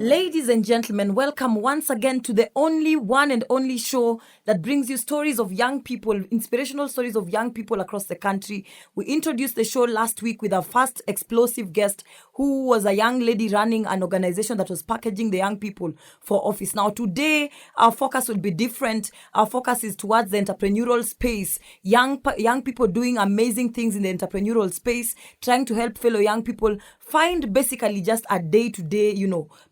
Ladies and gentlemen, welcome once again to the only one and only show that brings you stories of young people, inspirational stories of young people across the country. We introduced the show last week with our first explosive guest, who was a young lady running an organization that was packaging the young people for office. Now, today, our focus will be different. Our focus is towards the entrepreneurial space. Young people doing amazing things in the entrepreneurial space, trying to help fellow young people find basically just a day-to-day,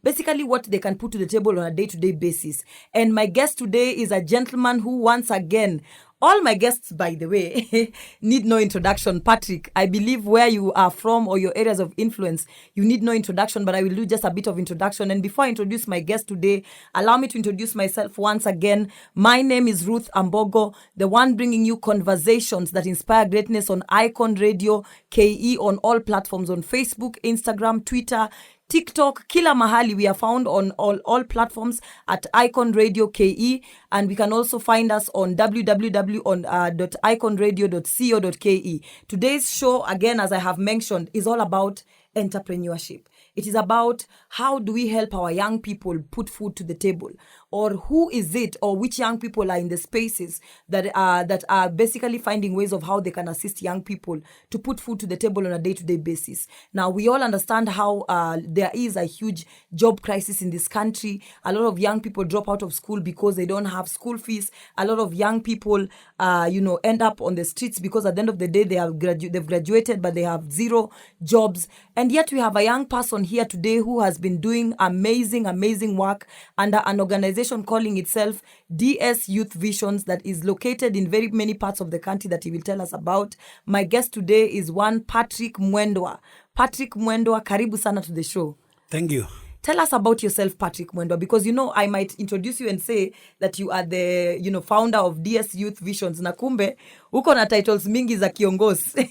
basically what they can put to the table on a day-to-day basis. And my guest today is a gentleman who, once again, all my guests, by the way, need no introduction. Patrick, I believe where you are from or your areas of influence, you need no introduction, but I will do just a bit of introduction. And before I introduce my guest today, allow me to introduce myself once again. My name is Ruth Ambogo, the one bringing you conversations that inspire greatness on Icon Radio, KE, on all platforms, on Facebook, Instagram, Twitter, TikTok, kila mahali. We are found on all platforms at Icon Radio KE, and we can also find us on www.iconradio.co.ke. Today's show, again, as I have mentioned, is all about entrepreneurship. It is about how do we help our young people put food to the table, or who is it, or which young people are in the spaces that are basically finding ways of how they can assist young people to put food to the table on a day-to-day basis. Now, we all understand how there is a huge job crisis in this country. A lot of young people drop out of school because they don't have school fees. A lot of young people, end up on the streets because at the end of the day they've graduated, but they have zero jobs. And yet we have a young person here today who has been doing amazing work under an organization calling itself DS Youth Visions that is located in very many parts of the country that he will tell us about. My guest today is one Patrick Mwendwa. Patrick Mwendwa, karibu sana to the show. Thank you. Tell us about yourself, Patrick Mwendwa, because, I might introduce you and say that you are the, founder of DS Youth Visions. Na kumbe, uko na titles mingi za kiongozi.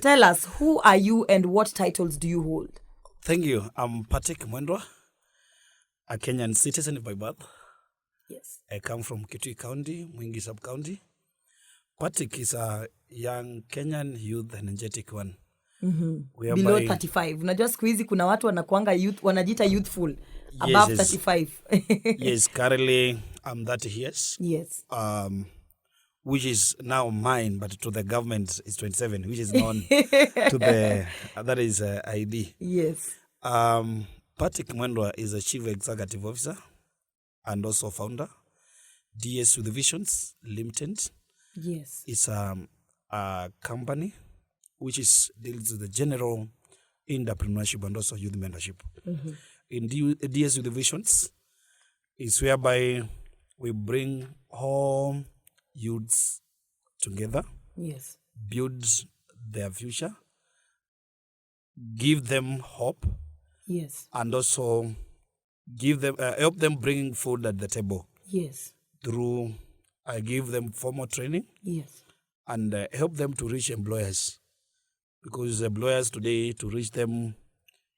Tell us, who are you and what titles do you hold? Thank you. I'm Patrick Mwendwa, a Kenyan citizen by birth. Yes. I come from Kitui County, Mwingi Sub-County. Patrick is a young Kenyan youth, energetic one. Mm-hmm. Below 35. Unajua siku hizi kuna watu wanakuanga youth, wanajita youthful. Above 35. Yes, currently I'm 30 years. Yes. Which is now mine, but to the government is 27, which is known to that is ID. Yes. Patrick Mwendwa is a chief executive officer and also founder. DS Youth Visions Limited. Yes. It's a company which deals with the general entrepreneurship and also youth mentorship. Mm-hmm. In DS Youth Visions is whereby we bring all youths together. Yes. Build their future, give them hope. Yes. And also give them help them bring food at the table. Yes. Through I give them formal training. Yes. And help them to reach employers, because employers today, to reach them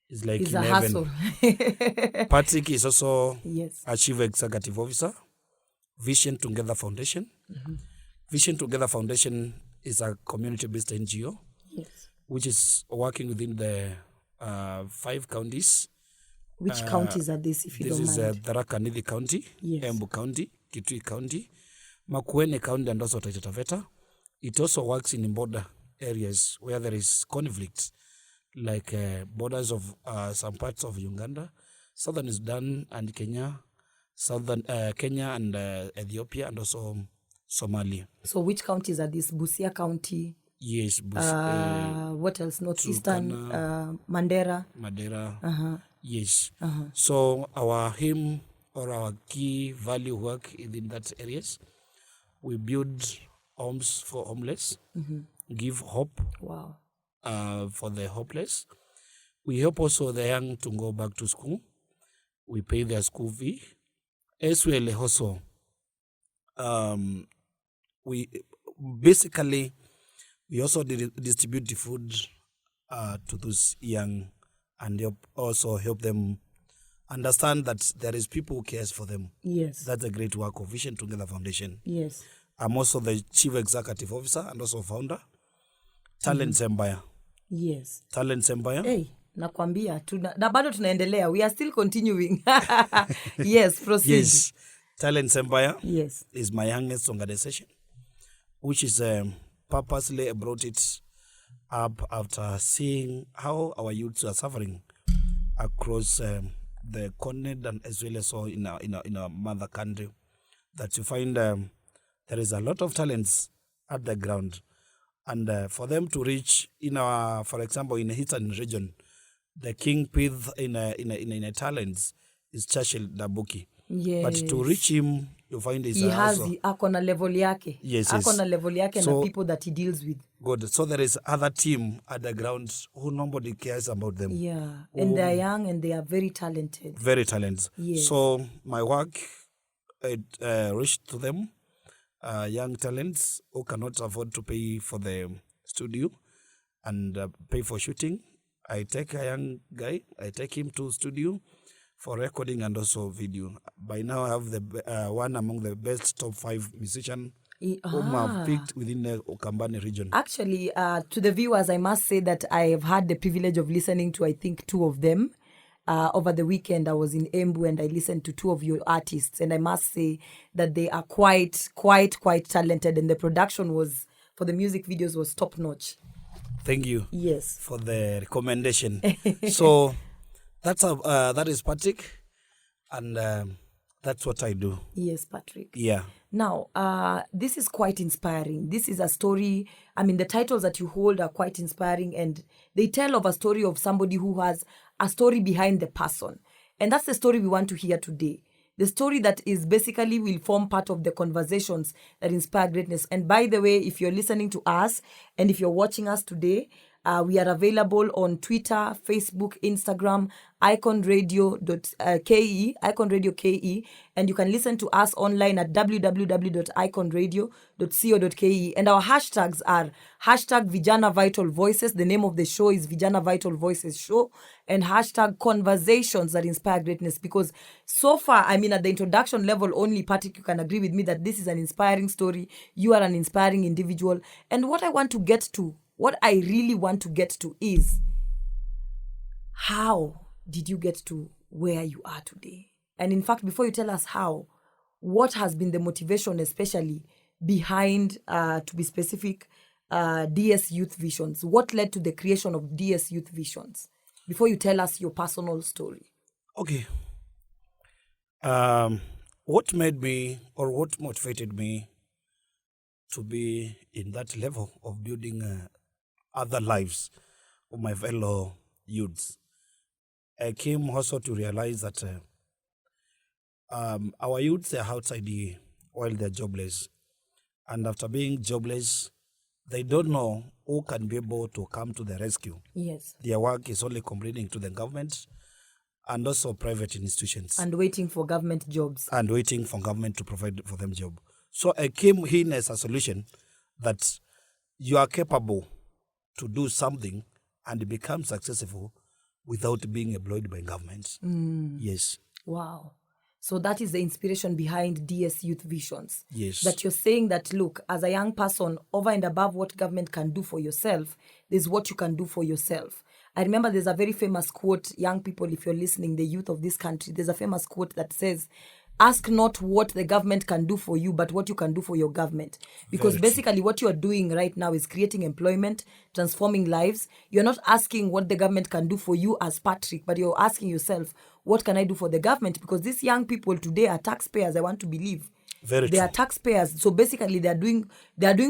is like it's in a heaven. hassle. Patrick is also yes. a chief executive officer, Vision Together Foundation. Mm-hmm. Vision Together Foundation is a community-based NGO, yes, which is working within the 5 counties. Which counties are these, if you don't mind? This is Tharaka Nithi County, yes, Embu County, Kitui County, Makueni County, and also Taita Taveta. It also works in border areas where there is conflict, like borders of some parts of Uganda, southern Sudan and Kenya, Kenya and Ethiopia, and also Somalia. So which counties are these? Busia County? Yes. What else? Northeastern? Mandera? Uh-huh. Yes. Uh-huh. So our aim or our key value work in that areas, we build homes for homeless, mm-hmm, give hope, wow, for the hopeless. We help also the young to go back to school. We pay their school fee. As well also, we also distribute the food to those young, and also help them understand that there is people who cares for them. Yes. That's a great work of Vision Together Foundation. Yes. I'm also the chief executive officer and also founder. Talent Empire. Yes. Talent Empire. Hey. Nakwambia na bado tunaendelea. We are still continuing. Yes, proceed. Yes. Talents Empire Yes. is my youngest organization, which is purposely brought it up after seeing how our youths are suffering across the continent and as well as in our mother country. That you find there is a lot of talents at the ground, and for them to reach for example, in the Eastern region, the kingpin in a talents is Churchill Dabuki. Yes. But to reach him, you find he has ako na level yake. Yes, ako na level yake so, na people that he deals with. Good. So there is other team at the ground who nobody cares about them. Yeah. And they are young and they are very talented. Very talented. Yes. So my work, it reached to them, young talents who cannot afford to pay for the studio and pay for shooting. I take a young guy, I take him to studio for recording and also video. By now I have the one among the best top 5 musicians whom I've picked within the Ukambani region. Actually, to the viewers, I must say that I have had the privilege of listening to, I think, 2 of them. Over the weekend, I was in Embu and I listened to 2 of your artists. And I must say that they are quite talented. And the production for the music videos was top notch. Thank you. Yes. For the recommendation. So that is Patrick, and that's what I do. Yes, Patrick. Yeah. Now, this is quite inspiring. This is a story. I mean, the titles that you hold are quite inspiring, and they tell of a story of somebody who has a story behind the person. And that's the story we want to hear today. The story that is basically will form part of the conversations that inspire greatness. And by the way, if you're listening to us and if you're watching us today, we are available on Twitter, Facebook, Instagram, iconradio.ke, iconradio.ke, and you can listen to us online at www.iconradio.co.ke. And our hashtags are hashtag Viijana Vital Voices. The name of the show is Viijana Vital Voices Show, and hashtag conversations that inspire greatness. Because so far, I mean, at the introduction level only, Patrick, you can agree with me that this is an inspiring story. You are an inspiring individual. And what I really want to get to is, how did you get to where you are today? And in fact, before you tell us how, what has been the motivation, especially behind, to be specific, DS Youth Visions? What led to the creation of DS Youth Visions? Before you tell us your personal story. Okay. What made me, or what motivated me to be in that level of building other lives of my fellow youths? I came also to realize that our youths are outside while they're jobless. And after being jobless, they don't know who can be able to come to the rescue. Yes. Their work is only complaining to the government and also private institutions. And waiting for government jobs. And waiting for government to provide for them job. So I came in as a solution that you are capable to do something and become successful without being employed by government. Yes. Wow. So that is the inspiration behind DS Youth Visions. Yes. That you're saying that, look, as a young person, over and above what government can do for yourself, there's what you can do for yourself. I remember there's a very famous quote, young people, if you're listening, the youth of this country, there's a famous quote that says, ask not what the government can do for you, but what you can do for your government. Because basically what you are doing right now is creating employment, transforming lives. You're not asking what the government can do for you as Patrick, but you're asking yourself, what can I do for the government? Because these young people today are taxpayers, I want to believe. They are taxpayers. So basically they are doing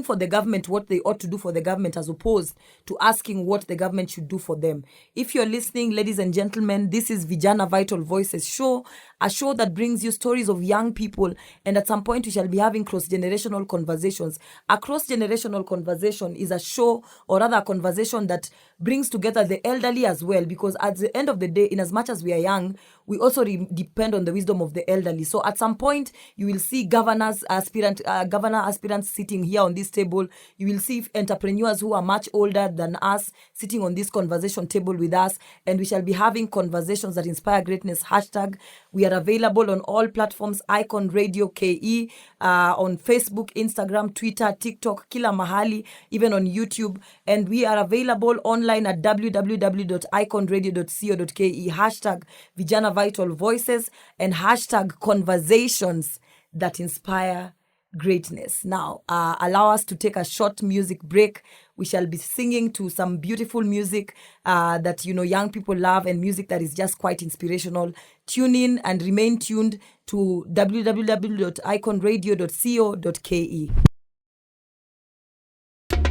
for the government what they ought to do for the government, as opposed to asking what the government should do for them. If you're listening, ladies and gentlemen, this is Viijana Vital Voices Show, a show that brings you stories of young people, and at some point we shall be having cross-generational conversations. A cross-generational conversation is a show, or rather a conversation that brings together the elderly as well, because at the end of the day, in as much as we are young, we also depend on the wisdom of the elderly. So at some point, you will see governor aspirants sitting here on this table. You will see entrepreneurs who are much older than us sitting on this conversation table with us, and we shall be having conversations that inspire greatness. Hashtag, we are are available on all platforms, Icon Radio KE, on Facebook, Instagram, Twitter, TikTok, kila mahali, even on YouTube. And we are available online at www.iconradio.co.ke, hashtag Viijana Vital Voices, and hashtag conversations that inspire greatness. Now, allow us to take a short music break. We shall be singing to some beautiful music that, young people love, and music that is just quite inspirational. Tune in and remain tuned to www.iconradio.co.ke.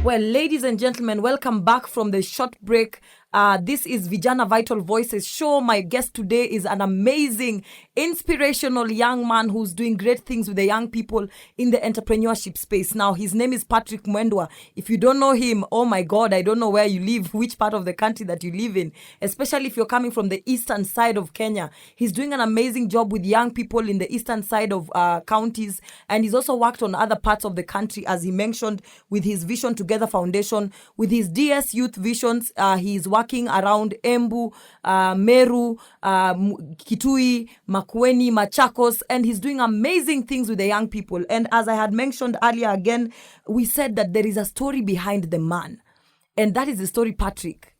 Well, ladies and gentlemen, welcome back from the short break. This is Viijana Vital Voices show. My guest today is an amazing, inspirational young man who's doing great things with the young people in the entrepreneurship space. Now, his name is Patrick Mwendwa. If you don't know him, oh my God, I don't know where you live, which part of the country that you live in, especially if you're coming from the eastern side of Kenya. He's doing an amazing job with young people in the eastern side of counties, and he's also worked on other parts of the country, as he mentioned, with his Vision Together Foundation, with his DS Youth Visions. He's working around Embu, Meru, Kitui, Makueni, Machakos, and he's doing amazing things with the young people. And as I had mentioned earlier again, we said that there is a story behind the man, and that is the story, Patrick.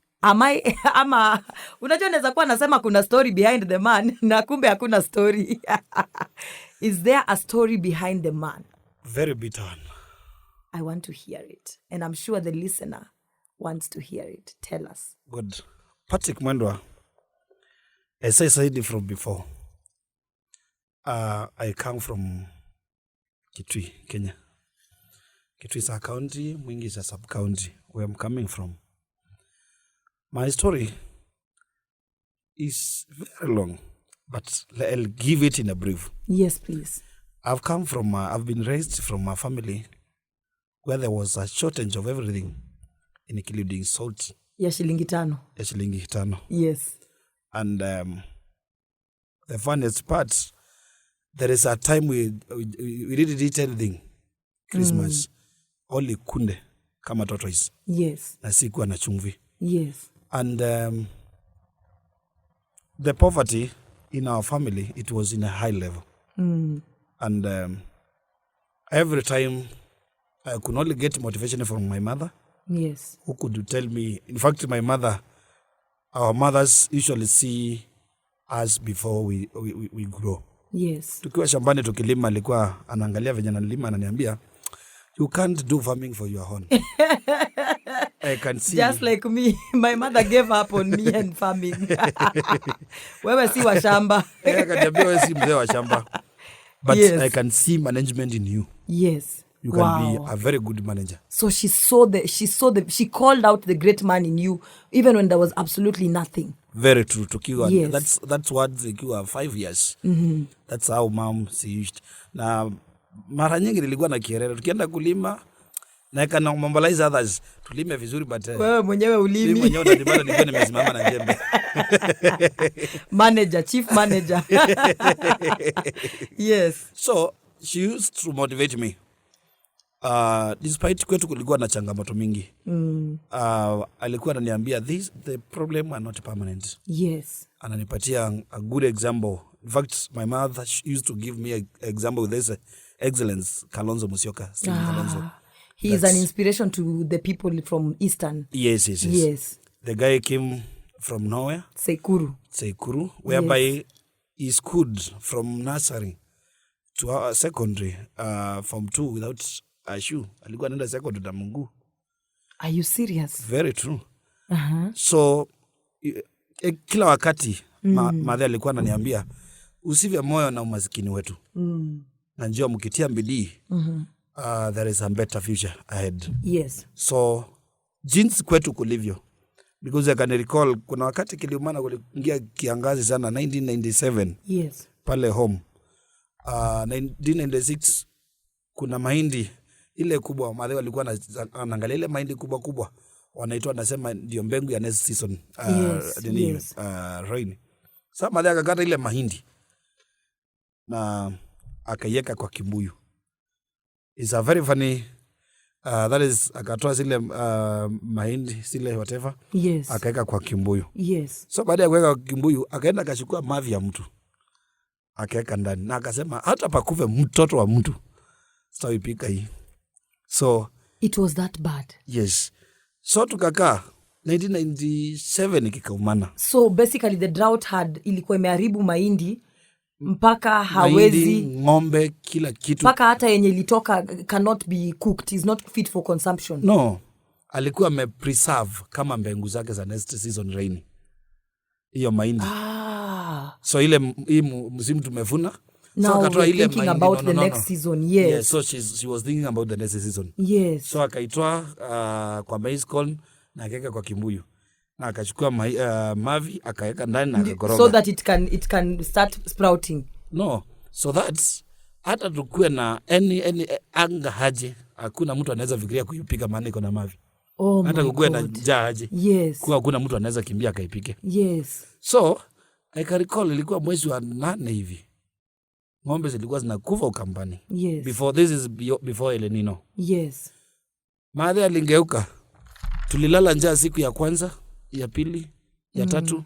Unajua naweza kuwa nasema kuna story behind the man na kumbe hakuna story. Is there a story behind the man? Very bitter one. I want to hear it, and I'm sure the listener wants to hear it. Tell us. Good. Patrick Mwendwa, as I said from before, I come from Kitui, Kenya. Kitui is a county, Mwingi is a sub-county, where I'm coming from. My story is very long, but I'll give it in a brief. Yes, please. I've been raised from a family where there was a shortage of everything, including salt. Ya shilingi tano. Yes. And the funniest part, there is a time we didn't eat anything. Christmas. Only kunde kama tortoise. Yes. Na sikuwa na chumvi. Yes. And the poverty in our family, it was in a high level. And every time I could only get motivation from my mother. Yes. Who could tell me, in fact, our mothers usually see us before we grow. Yes. Tukiwa shambani tukilima, alikuwa anaangalia venye nalima, ananiambia, you can't do farming for your own. I can see. Just like me, my mother gave up on me and farming. Wewe si wa shamba. Akaniambia wewe si mzee wa shamba. But yes. I can see management in you. Yes. You can be a very good manager. So she called out the great man in you, even when there was absolutely nothing. Very true. Tukiwa, yes. That's what tukiwa 5 years. Mm-hmm. That's how mom used. Na mara nyingi nilikuwa na kierere. Tukienda kulima, na kana mobilize others. Tulime vizuri, but wewe mwenyewe ulimi. Mimi mwenyewe ndio nilikuwa nimesimama na jembe. Manager, chief manager. Yes. So she used to motivate me. Despite kwetu kulikuwa na changamoto mingi. Alikuwa ananiambia the problem are not permanent. Yes. Ananipatia a good example. In fact, my mother used to give me an example with this excellence, Kalonzo Musyoka. Kalonzo. He is an inspiration to the people from Eastern. Yes. The guy came from nowhere. Sekuru, whereby he schooled from nursery to our secondary, from 2 without a shoe. Alikuwa anaenda secondary na mguu. Are you serious? Very true. So kila wakati madhe alikuwa ananiambia usive moyo na umaskini wetu. Na njoo mkitia bidii, there is a better future ahead. Yes. So jinsi kwetu kulivyo, because I can recall kuna wakati Kilimana kuliingia kiangazi sana 1997. Yes. Pale home. 1996 kuna mahindi ile kubwa, madhe walikuwa anaangalia ile mahindi kubwa wanaitwa, nasema ndio mbegu ya next season. Yes. Rain. Sasa madhe akakata ile mahindi na akaiweka kwa kibuyu. It's a very funny, that is, akatoa zile mahindi zile whatever. Yes. Akaweka kwa kibuyu. Yes. So baada ya kuweka kwa kibuyu, akaenda akachukua mavi ya mtu akaweka ndani na akasema hata pakuve mtoto wa mtu sitaipika hii. So it was that bad. Yes. So tukakaa 1997 ikikaumana. So basically the drought ilikuwa imeharibu mahindi mpaka hawezi, mahindi, ng'ombe, kila kitu. Mpaka hata yenye ilitoka cannot be cooked, is not fit for consumption. No. Alikuwa amepreserve kama mbengu zake za next season rain. Hiyo mahindi. So ile msimu tumevuna. Now so we're thinking about the next season. Yes. Yeah, so she was thinking about the next season. Yes. So akaitoa kwa maize corn na akaweka kwa kimbuyu. Na akachukua mavi akaweka ndani na akakoroga. So that it can start sprouting. No. So that's hata tukue na any anga haje, hakuna mtu anaweza fikiria kuipika maana iko na mavi. Oh, hata kukue na njaa haje. Yes. Kwa hakuna mtu anaweza kimbia akaipike. Yes. So I can recall ilikuwa mwezi wa 8 hivi. Ng'ombe zilikuwa zinakufa Ukambani. Yes. Before El Nino. Yes. Maadhi alingeuka. Tulilala njaa siku ya kwanza, ya pili, ya tatu.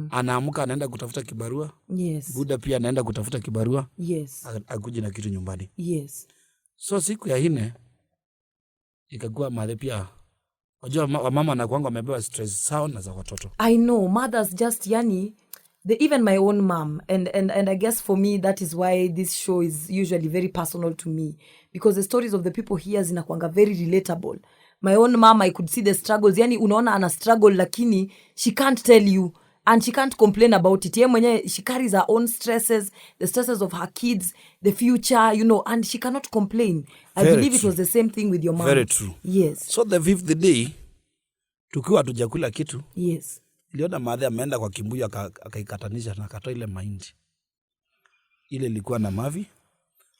Anaamka anaenda kutafuta kibarua. Yes. Buda pia anaenda kutafuta kibarua. Yes. Akuje na kitu nyumbani. Yes. So siku ya 4 ikakuwa maadhi pia. Wajua wamama anakuanga wamebewa stress sawa na za watoto. I know mothers just even my own mom and I guess for me that is why this show is usually very personal to me, because the stories of the people here zinakuanga very relatable. My own mom, I could see the struggles. Unaona ana struggle lakini she can't tell you and she can't complain about it. Yeye mwenyewe she carries her own stresses, the stresses of her kids, the future, and she cannot complain. I believe it was the same thing with your mom. Very true. Yes. So the 5th day tukiwa tujakula kitu. Yes. Niliona maadhi ameenda kwa kimbuyu akaikatanisha na akatoa ile mahindi. Ile ilikuwa na mavi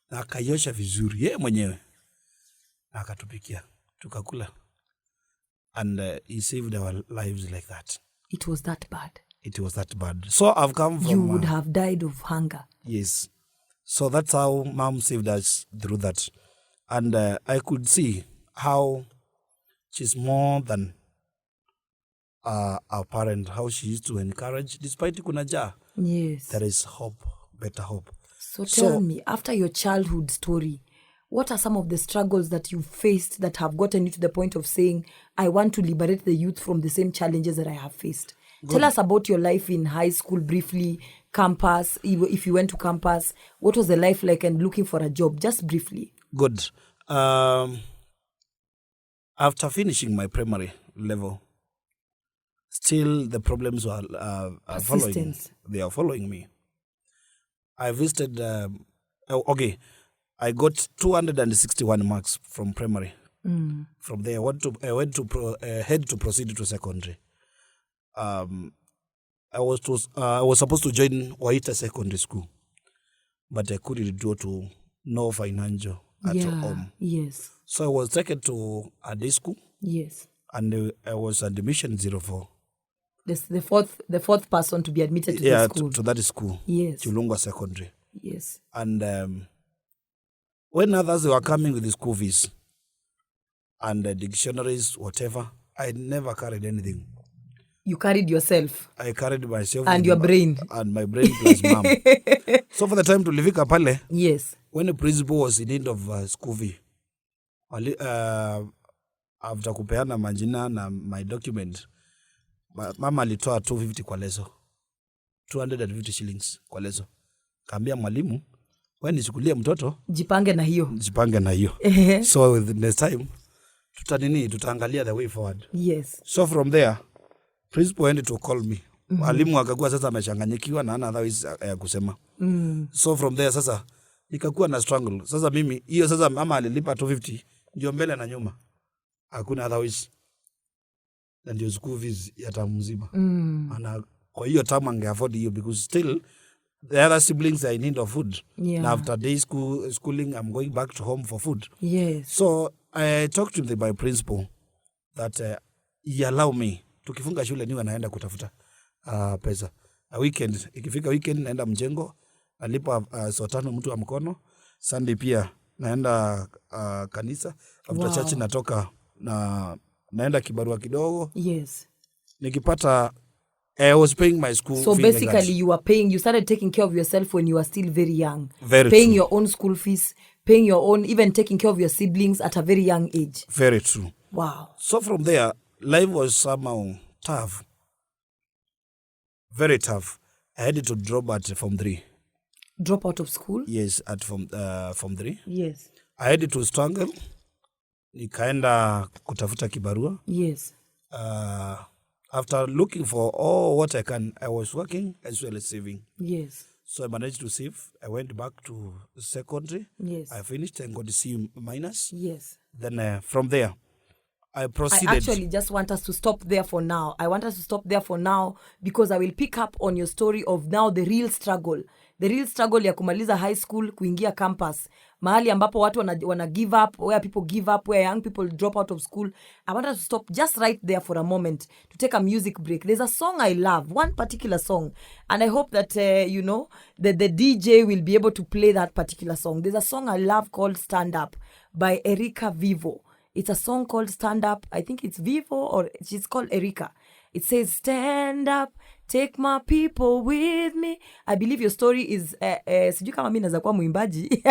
na akaiosha vizuri yeye mwenyewe. Na akatupikia. Tukakula. And he saved our lives like that. It was that bad. It was that bad. So I've come from... You would have died of hunger. Yes. So that's how mom saved us through that. And I could see how she's more than our parent, how she used to encourage, despite kuna njaa. Yes. There is hope, better hope. So tell me, after your childhood story, what are some of the struggles that you faced that have gotten you to the point of saying, I want to liberate the youth from the same challenges that I have faced? Good. Tell us about your life in high school briefly, campus, if you went to campus. What was the life like and looking for a job? Just briefly. Good. After finishing my primary level, still the problems were following. They are following me. I visited... I got 261 marks from primary. From there, I went to head to proceed to secondary. I was supposed to join Waita Secondary School, but I couldn't go to no financial at home. Yes. So I was taken to a day school. Yes. And I was admission 04. The fourth person to be admitted to the school. To that school. Yes. Chulunga Secondary. Yes. And when others were coming with the school fees and the dictionaries, whatever, I never carried anything. You carried yourself. I carried myself. And your brain. And my brain plus mom. So for the time to Livika Pale, yes, when the principal was in need of school fee, after kupeana majina na my document, mama alitoa 250 kwa leso. 250 shillings kwa leso. Kaambia mwalimu, wewe nichukulie mtoto, jipange na hiyo. So with next time tutaangalia the way forward. Yes. So from there, principal went to call me. Mwalimu akakuwa sasa amechanganyikiwa na ana otherwise ya kusema. So from there sasa ikakuwa na struggle. Sasa mimi hiyo sasa mama alilipa 250 ndio mbele na nyuma. Hakuna otherwise. Na ndio school fees ya tamu mzima. Ana kwa hiyo tamu ange afford hiyo because still the other siblings are in need of food. Yeah. And after day schooling, I'm going back to home for food. Yes. So I talked to my principal that he allow me, tukifunga shule niwe naenda kutafuta pesa. Weekend, ikifika weekend naenda mjengo, nalipa sotano mtu wa mkono. Sunday pia naenda kanisa. After church natoka naenda kibarua kidogo. Yes. Nikipata I was paying my school So fee like basically, that. you started taking care of yourself when you were still very young. Very paying true. your own school fees, paying your own, even taking care of your siblings at a very young age. Very true. Wow. So from there, life was somehow tough. Very tough. I had to drop at Form 3. Drop out of school? Yes, at Form 3. Yes. I had to struggle. Nikaenda kutafuta kibarua. Yes. After looking for all what I can, I was working as well as saving. Yes. So I managed to save. I went back to secondary. Yes. I finished and got C minus. Yes. Then from there, I proceeded. I actually just want us to stop there for now. I want us to stop there for now because I will pick up on your story of now the real struggle. The real struggle ya kumaliza high school, kuingia campus. Mahali ambapo watu wana give up, where people give up, where young people drop out of school. I want us to stop just right there for a moment to take a music break. There's a song I love, one particular song. And I hope that, that the DJ will be able to play that particular song. There's a song I love called Stand Up by Erika Vivo. It's a song called Stand Up. I think it's Vivo or she's called Erika. It says, stand up, take my people with me. I believe your story is, sijui kama mimi naweza kuwa mwimbaji.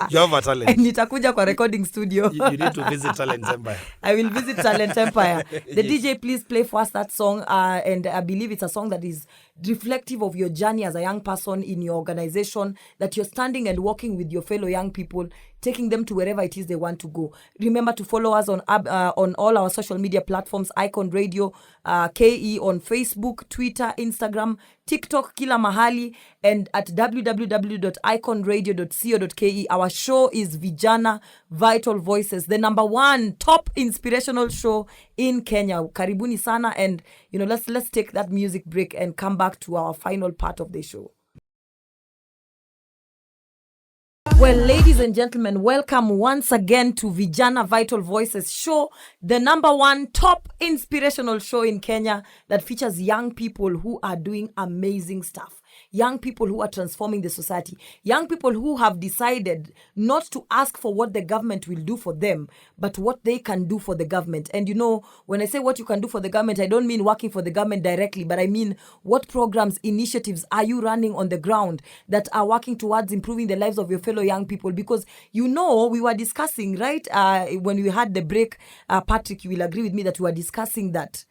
You have a talent. Nitakuja kwa recording studio. You need to visit Talent Empire. I will visit Talent Empire. The DJ, please play for us that song. And I believe it's a song that is reflective of your journey as a young person in your organization, that you're standing and walking with your fellow young people, taking them to wherever it is they want to go. Remember to follow us on all our social media platforms, Icon Radio, KE on Facebook, Twitter, Instagram, TikTok, kila mahali, and at www.iconradio.co.ke. Our show is Viijana Vital Voices, the #1 top inspirational show in Kenya. Karibuni sana, and let's take that music break and come back to our final part of the show. Well, ladies and gentlemen, welcome once again to Viijana Vital Voices show, the #1 top inspirational show in Kenya that features young people who are doing amazing stuff. Young people who are transforming the society. Young people who have decided not to ask for what the government will do for them, but what they can do for the government. And when I say what you can do for the government, I don't mean working for the government directly, but I mean what programs, initiatives are you running on the ground that are working towards improving the lives of your fellow young people? Because we were discussing, right, when we had the break, Patrick, you will agree with me that we were discussing that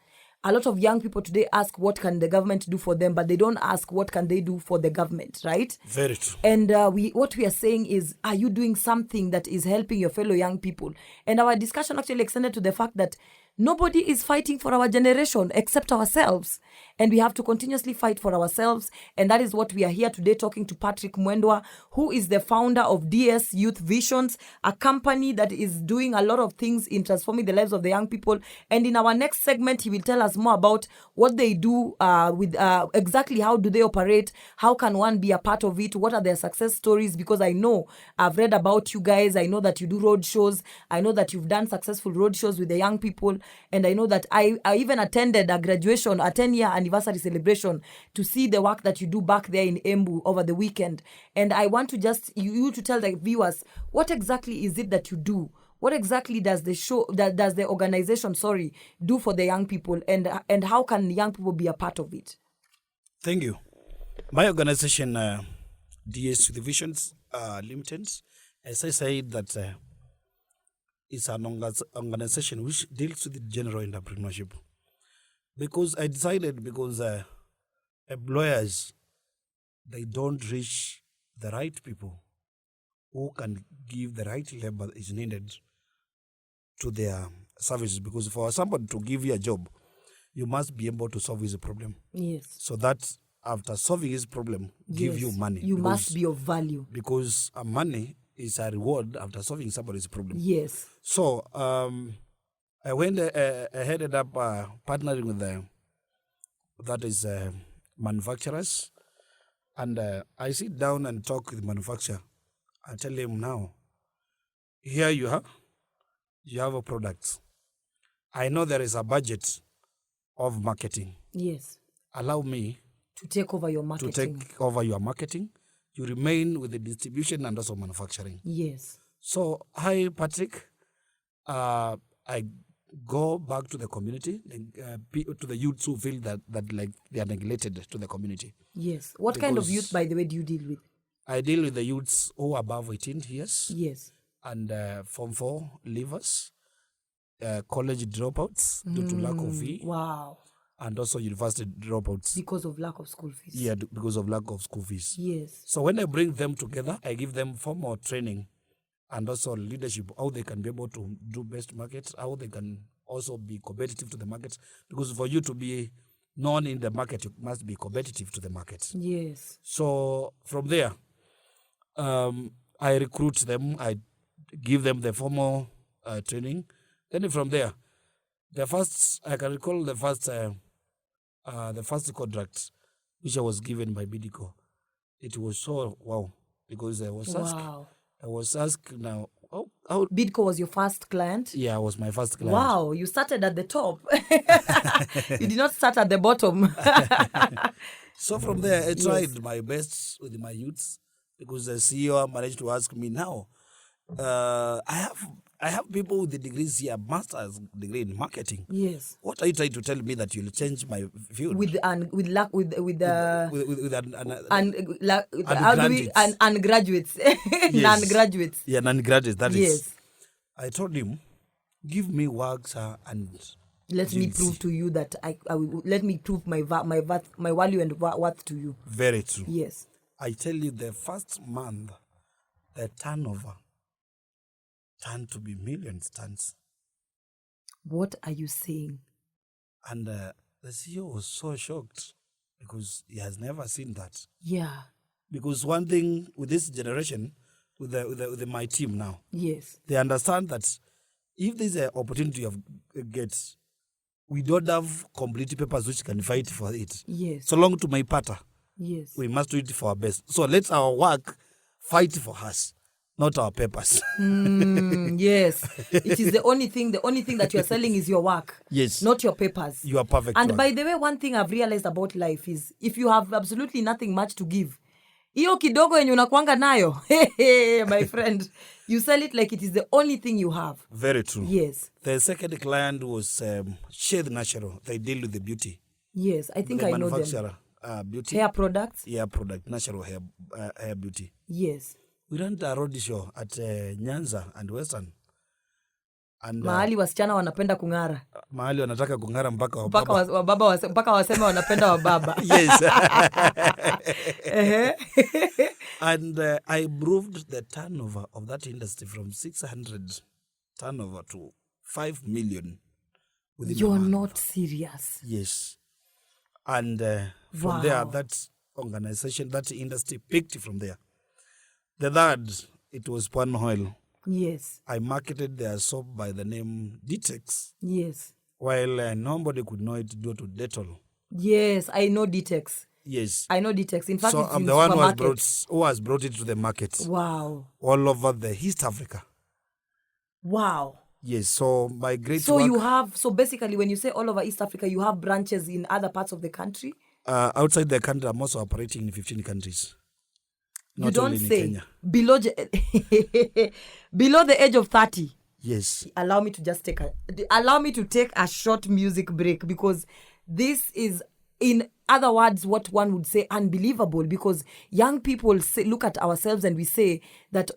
a lot of young people today ask what can the government do for them, but they don't ask what can they do for the government, right? Very true. And what we are saying is, are you doing something that is helping your fellow young people? And our discussion actually extended to the fact that nobody is fighting for our generation except ourselves. And we have to continuously fight for ourselves. And that is what we are here today talking to Patrick Mwendwa, who is the founder of DS Youth Visions, a company that is doing a lot of things in transforming the lives of the young people. And in our next segment, he will tell us more about what they do with exactly how do they operate, how can one be a part of it, what are their success stories, because I know I've read about you guys. I know that you do road shows. I know that you've done successful road shows with the young people. And I know that I even attended a graduation, a 10-year anniversary celebration to see the work that you do back there in Embu over the weekend. And I want to just you to tell the viewers, what exactly is it that you do? What exactly does the organization, do for the young people? And how can young people be a part of it? Thank you. My organization, DS Youth Visions Limited, as I said, that it's an organization which deals with general entrepreneurship. Because I decided, because employers, they don't reach the right people who can give the right labor is needed to their services. Because for somebody to give you a job, you must be able to solve his problem. Yes. So that after solving his problem, give you money. You must be of value. Because money is a reward after solving somebody's problem. Yes. So I headed up partnering with manufacturers, and I sit down and talk with the manufacturer. I tell him, now, here you have a product. I know there is a budget of marketing. Yes. Allow me to take over your marketing. You remain with the distribution and also manufacturing. Yes. So, hi, Patrick. I go back to the community, to the youths who feel that like they are neglected to the community. Yes. What kind of Because- youth, by the way, do you deal with? I deal with the youths who are above 18 years Yes. and Form 4 leavers, college dropouts due to lack of fee, Wow. and also university dropouts. Because of lack of school fees. Yeah, because of lack of school fees. Yes. So when I bring them together, I give them formal training and also leadership, how they can be able to do best market, how they can also be competitive to the market. Because for you to be known in the market, you must be competitive to the market. Yes. So from there, I recruit them, I give them the formal training. Then from there, I can recall the first contract which I was given by Bidco. It was so wow, because I was asked now, how Bidco was your first client? yeah, I was my first client. Wow, you started at the top. You did not start at the bottom. So from there, I tried my best with my youths, because the CEO managed to ask me now, I have people with the degrees here, master's degree in marketing. Yes. What are you trying to tell me that you'll change my field? With undergraduates. Non-graduates. Yeah, non-graduates, that is. Yes. I told him, give me work, sir, and Let me prove to you that I will, let me prove my value and worth to you. Very true. Yes. I tell you, the first month, the turnover turned to be millions tons. What are you saying? And the CEO was so shocked, because he has never seen that. Yeah. Because one thing with this generation, with my team now, Yes. they understand that if there's an opportunity of get, we don't have complete papers which can fight for it. Yes. So long to my partner, Yes. we must do it for our best. So let our work fight for us, not our papers. Yes. It is the only thing that you are selling is your work. Yes. Not your papers. You are perfect. And by the way, one thing I've realized about life is if you have absolutely nothing much to give, hiyo kidogo yenye unakuanga nayo, my friend, you sell it like it is the only thing you have. Very true. Yes. The second client was Shade Natural. They deal with the beauty. Yes, I think I know them. Manufacturer, beauty. Hair products? Yeah, product, natural hair beauty. Yes. We ran a road show at Nyanza and Western. And Mahali wasichana wanapenda kung'ara. mahali wanataka kung'ara mpaka Mpaka waseme wanapenda wababa. Yes. And I improved the turnover of that industry from 600 turnover to 5 million. Within a You're month. not serious. Yes. And from there, that organization, that industry picked from there. The third, it was palm oil. Yes. I marketed their soap by the name Detox, Yes. while nobody could know it due to Dettol. Yes, I know Detox. Yes. I know Detox. In fact, So it's I'm in the one supermarket. who has brought it to the market Wow. all over the East Africa. Wow. Yes. So my great So work, so basically when you say all over East Africa, you have branches in other parts of the country? outside the country, I'm also operating in 15 countries. You Not don't only in say Kenya. below the age of 30. Yes. Allow me to take a short music break, because this is, in other words, what one would say unbelievable, because young people look at ourselves and we say that,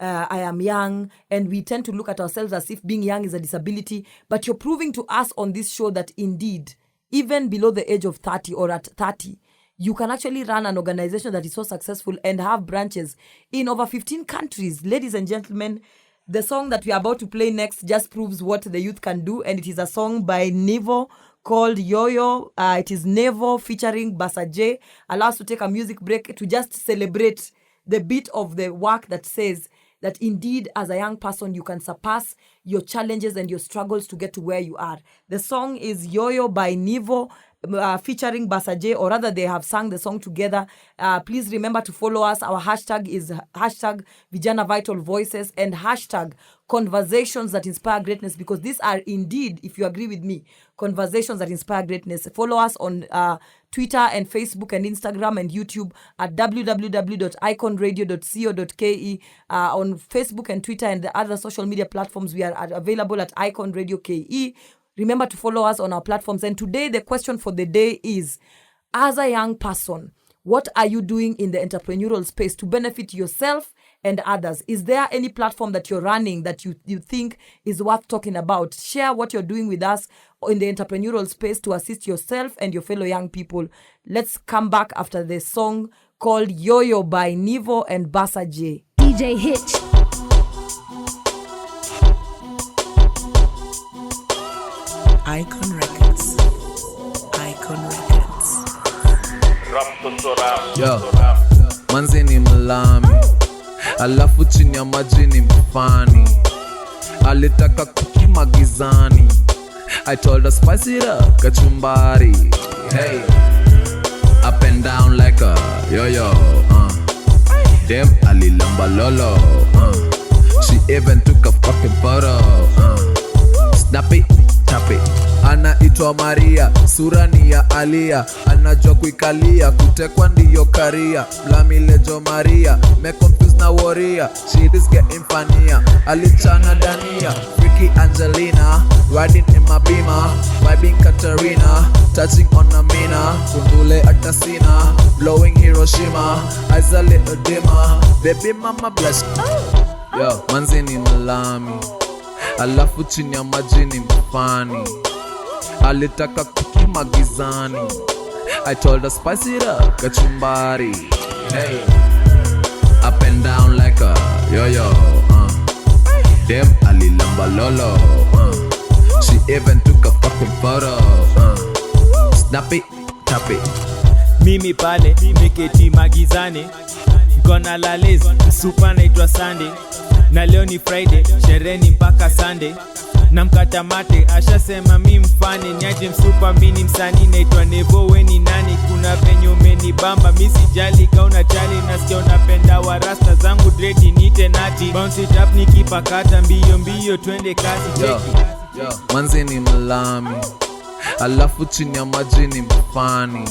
I am young, and we tend to look at ourselves as if being young is a disability. But you're proving to us on this show that indeed, even below the age of 30 or at 30, you can actually run an organization that is so successful and have branches in over 15 countries. Ladies and gentlemen, the song that we are about to play next just proves what the youth can do, and it is a song by Neville called Yo-Yo. It is Neville featuring Basa J. Allow us to take a music break to just celebrate the bit of the work that says that indeed, as a young person, you can surpass your challenges and your struggles to get to where you are. The song is Yo-Yo by Neville. featuring Basaje, or rather they have sung the song together. Please remember to follow us. Our hashtag is hashtag Viijana Vital Voices and hashtag Conversations that Inspire Greatness, because these are indeed, if you agree with me, conversations that inspire greatness. Follow us on Twitter and Facebook and Instagram and YouTube at www.iconradio.co.ke. On Facebook and Twitter and the other social media platforms, we are available at Icon Radio KE. Remember to follow us on our platforms. And today, the question for the day is, as a young person, what are you doing in the entrepreneurial space to benefit yourself and others? Is there any platform that you're running that you think is worth talking about? Share what you're doing with us in the entrepreneurial space to assist yourself and your fellow young people. Let's come back after the song called Yo-Yo by Neville and Basaje. DJ Hitch. Icon Records. Icon Records. Yo, manzi ni mlami, alafu chini ya maji ni mfani. Alitaka kuki magizani, I told her spice it up, kachumbari. Hey, up and down like a yo-yo. Dem alilamba lolo. She even took a fucking photo. Snap it. Anaitwa Maria, sura ni ya Alia, anajua kuikalia, kutekwa ndiyo karia. Mlamilejo Maria, me confused na warrior, she is getting funnier. Alichana Dania, Freaky Angelina, riding in my beamer, vibing Katarina, touching on Amina, kundule atasina, blowing Hiroshima, eyes a little dimmer, baby mama blush. Yo, manzi ni mlami, alafu chini ya maji ni mfani. Alitaka kuki magizani, I told her spice it up, kachumbari. Hey, up and down like a yo-yo. Dem alilamba lolo. She even took a fucking photo. Snap it, tap it. Mimi pale, meketi magizani, gonna lalez, super naitwa Sunday. Na leo ni Friday, shereni mpaka Sunday. Na mkata mate, ashasema mi mfane. Niaje msupa mini msanii, naitwa Neville, we ni nani? Kuna penye umenibamba, mi sijali kauna chali. Nasikia unapenda warasta zangu dredi nite nati. Bounce it up nikipakata, mbio mbio twende kasi. Yo, manzi ni mlami, alafu chini ya maji ni mfani.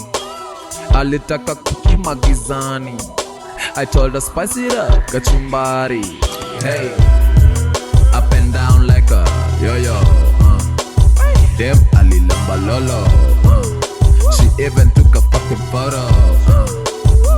Alitaka kuki magizani, I told her spice it up, kachumbari. Hey, up and down like a yo-yo. Dem alilamba lolo. She even took a fucking photo.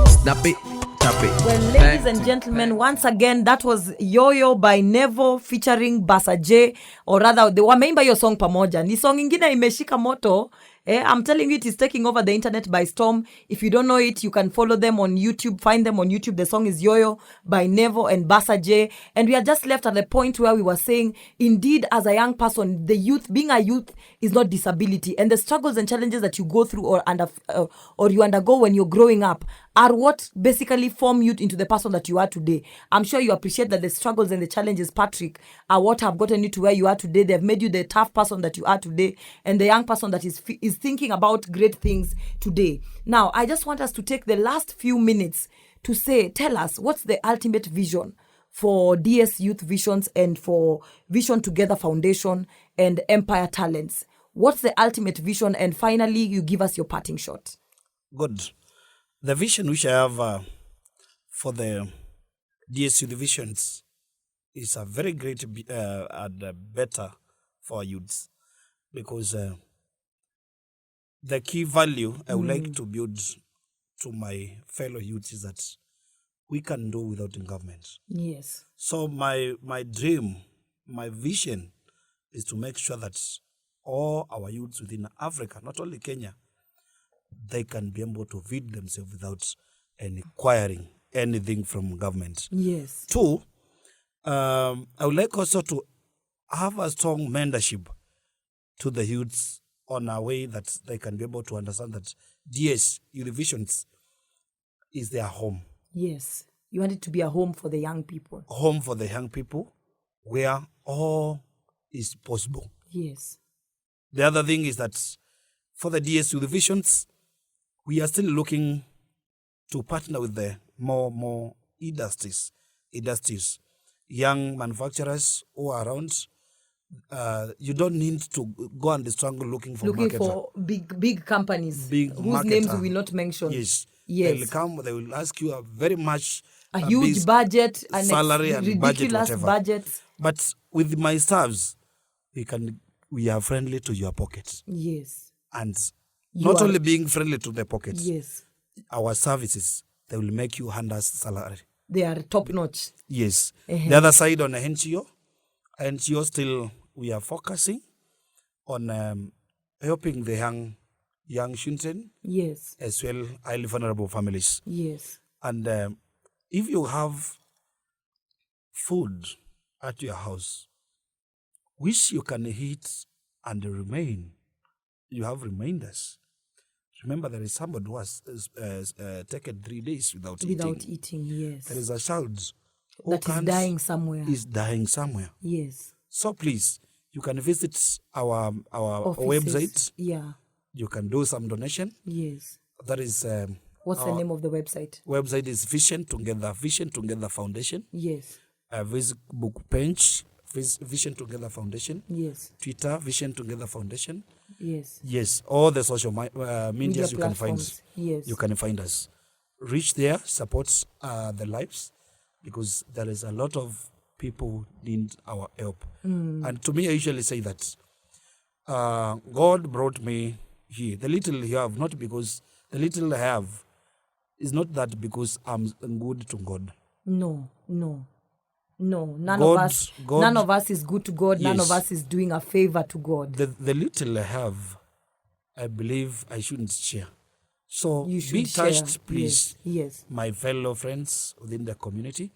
Snap it, tap it. Well, ladies and gentlemen, once again, that was Yo-Yo by Neville featuring Basaje, or rather, they wameimba hiyo song pamoja. Ni song ingine imeshika moto. I'm telling you, it is taking over the internet by storm. If you don't know it, you can follow them on YouTube. Find them on YouTube. The song is Yo-Yo by Neville and Basaje. And we are just left at the point where we were saying, indeed, as a young person, the youth, being a youth is not disability. And the struggles and challenges that you go through or you undergo when you're growing up are what basically form you into the person that you are today. I'm sure you appreciate that the struggles and the challenges, Patrick, are what have gotten you to where you are today. They've made you the tough person that you are today, and the young person that is thinking about great things today. Now, I just want us to take the last few minutes to tell us what's the ultimate vision for DS Youth Visions and for Vision Together Foundation and Empire Talents. What's the ultimate vision? And finally, you give us your parting shot. Good. The vision which I have for the DS Youth Visions is a very great and better for youths, because the key value I would like to build to my fellow youths is that we can do without the government. Yes. So my dream, my vision is to make sure that all our youths within Africa, not only Kenya, they can be able to feed themselves without acquiring anything from government. Yes. Two, I would like also to have a strong mentorship to the youths on a way that they can be able to understand that DS Youth Visions is their home. Yes. You want it to be a home for the young people. Home for the young people where all is possible. Yes. The other thing is that For the DSU divisions, we are still looking to partner with the more industries, young manufacturers who are around. You don't need to go and struggle looking for Looking marketer. for big companies Big whose names marketer. we will not mention. Yes. Yes. They'll come, they will ask you a very much A huge big budget, salary and ridiculous budget, whatever. budget. But with my staffs, we are friendly to your pocket. Yes. And You not are- only being friendly to the pocket, Yes. our services, they will make you hand us salary. They are top notch. Yes. The other side on NGO still we are focusing on helping the young children Yes. as well highly vulnerable families. Yes. And if you have food at your house, which you can eat and remain, you have reminders. Remember, there is somebody who has taken 3 days without Eating, yes. There is a child who That is dying somewhere. is dying somewhere. Yes. So please, you can visit our Offices. website. Yeah. You can do some donation. Yes. That is What's the name of the website? website is Vision Together Foundation. Yes. Facebook page, Vision Together Foundation. Yes. Twitter, Vision Together Foundation. Yes. Yes, all the social medias you can find. platforms. Yes. You can find us. Reach there, support the lives, because there is a lot of people need our help. And to me, I usually say that God brought me here. The little you have, not because the little I have is not that because I'm good to God. No. None God- of us is good to God. None of Yes. us is doing a favor to God. The little I have, I believe I shouldn't share. So You should be share. touched, please. Yes. My fellow friends within the community.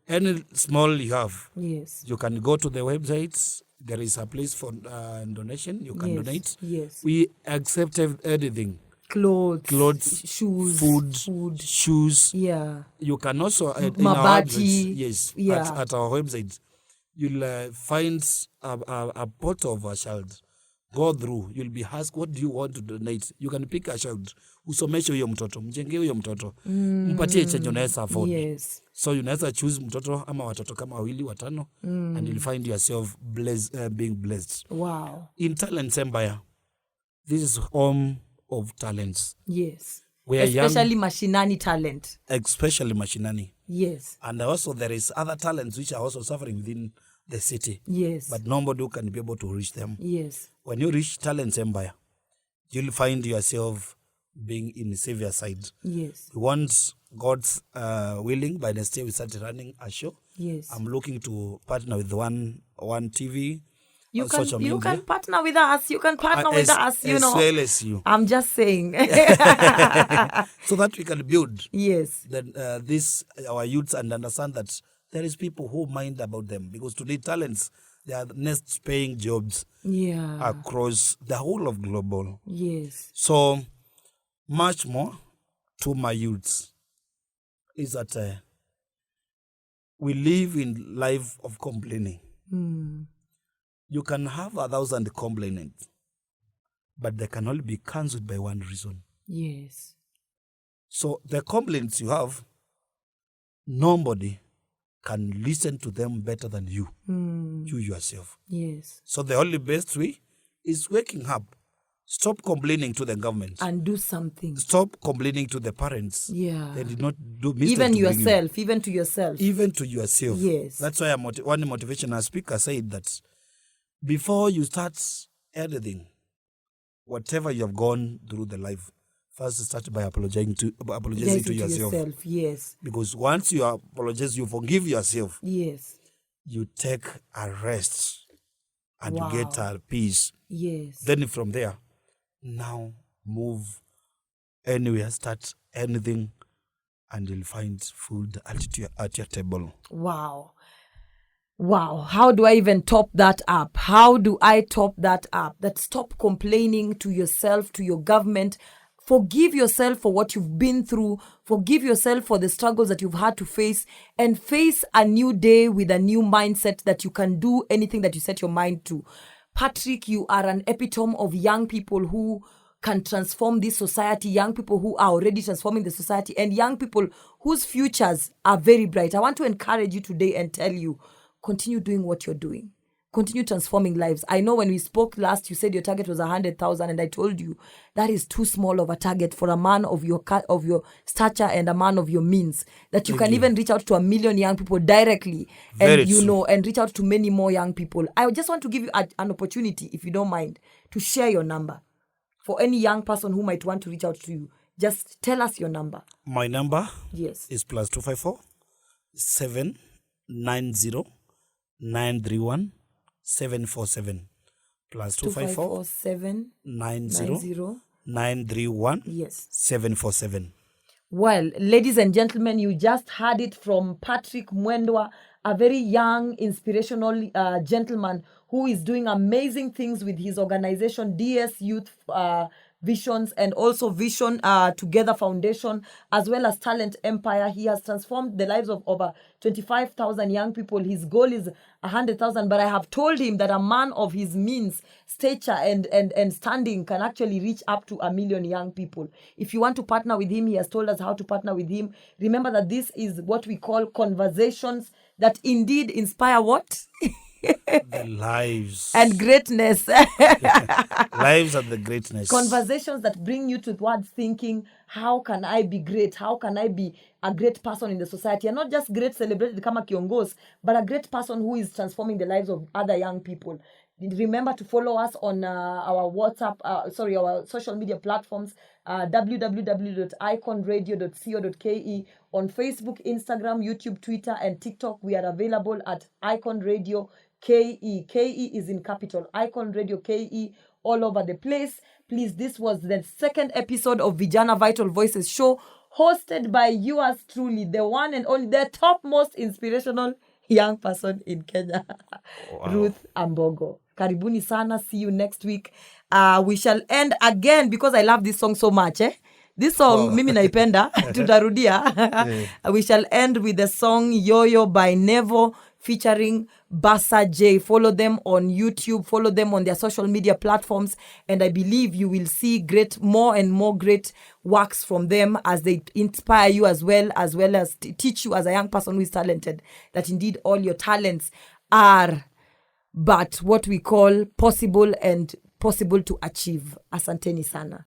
Any small you have, Yes. you can go to the website. There is a place for donation. You can Yes. donate. Yes. We accept anything. Clothes, shoes, food, shoes. Yeah. You can also in our Mabati. website, yes, Yeah. at our website, you'll find a photo of a child. Go through, you'll be asked, what do you want to donate? You can pick a child. Usomeshe huyo mtoto, mjenge huyo mtoto. Mpatie chenye unaweza afford. Yes. So unaweza choose mtoto ama watoto kama 2 watano, and you'll find yourself being blessed. Wow. In Talents Empire, this is home of talents. Yes. We are Especially mashinani talent. especially mashinani. Yes. And also there is other talents which are also suffering within the city. Yes. But nobody who can be able to reach them. Yes. When you reach Talents Empire, you'll find yourself being in the savior side. Yes. We want God's willing, by next year we start running a show. Yes. I'm looking to partner with one TV. You on can social you media. can partner with us. You can partner with us, you as know. well as you. I'm just saying. So that we can build Yes. our youths and understand that there is people who mind about them, because today talents, they are next paying jobs Yeah. across the whole of global. Yes. So much more to my youths is that we live in life of complaining. You can have 1,000 complainants, but they can only be cancelled by one reason. Yes. So the complaints you have, nobody can listen to them better than you, you yourself. Yes. So the only best way is waking up. Stop complaining to the government. And do something. Stop complaining to the parents. Yeah. They did not do mistake Even to bring you. yourself. Even to yourself. Even to yourself. Yes. That's why one motivational speaker said that before you start anything, whatever you have gone through the life, first start by apologizing to yourself. Yes. Because once you apologize, you forgive yourself, Yes. you take a rest and Wow. you get a peace. Yes. Then from there, now move anywhere, start anything, and you'll find food at your table. Wow. Wow. How do I even top that up? How do I top that up? That stop complaining to yourself, to your government. Forgive yourself for what you've been through. Forgive yourself for the struggles that you've had to face, and face a new day with a new mindset that you can do anything that you set your mind to. Patrick, you are an epitome of young people who can transform this society, young people who are already transforming the society, and young people whose futures are very bright. I want to encourage you today and tell you, continue doing what you're doing. Continue transforming lives. I know when we spoke last, you said your target was 100,000, and I told you that is too small of a target for a man of your stature and a man of your means. That you can even reach out to 1 million young people directly, and and reach out to many more young people. I just want to give you an opportunity, if you don't mind, to share your number for any young person who might want to reach out to you. Just tell us your number. My number is +254 790 931 747 +254 790 931 747. Well, ladies and gentlemen, you just heard it from Patrick Mwendwa, a very young, inspirational gentleman who is doing amazing things with his organization, DS Youth Visions, and also Vision Together Foundation, as well as Talent Empire. He has transformed the lives of over 25,000 young people. His goal is 100,000, but I have told him that a man of his means, stature, and standing can actually reach up to 1 million young people. If you want to partner with him, he has told us how to partner with him. Remember that this is what we call conversations that indeed inspire what? The lives and greatness. Lives and the greatness. Conversations that bring you towards thinking, how can I be great? How can I be a great person in the society? And not just great celebrated kama kiongos, but a great person who is transforming the lives of other young people. Remember to follow us on our WhatsApp, our social media platforms, www.iconradio.co.ke. On Facebook, Instagram, YouTube, Twitter, and TikTok, we are available at Icon Radio KE. KE is in capital. Icon Radio KE all over the place. Please, this was the second episode of Viijana Vital Voices show, hosted by yours truly, the one and only, the top most inspirational young person in Kenya, Ruth Ambogo. Karibuni sana. See you next week. We shall end again because I love this song so much. This song, mimi naipenda, tutarudia. We shall end with the song Yo-Yo by Neville featuring Bassa J. Follow them on YouTube, follow them on their social media platforms, and I believe you will see more and more great works from them as they inspire you as well as teach you as a young person who is talented that indeed all your talents are but what we call possible and possible to achieve. Asanteni sana.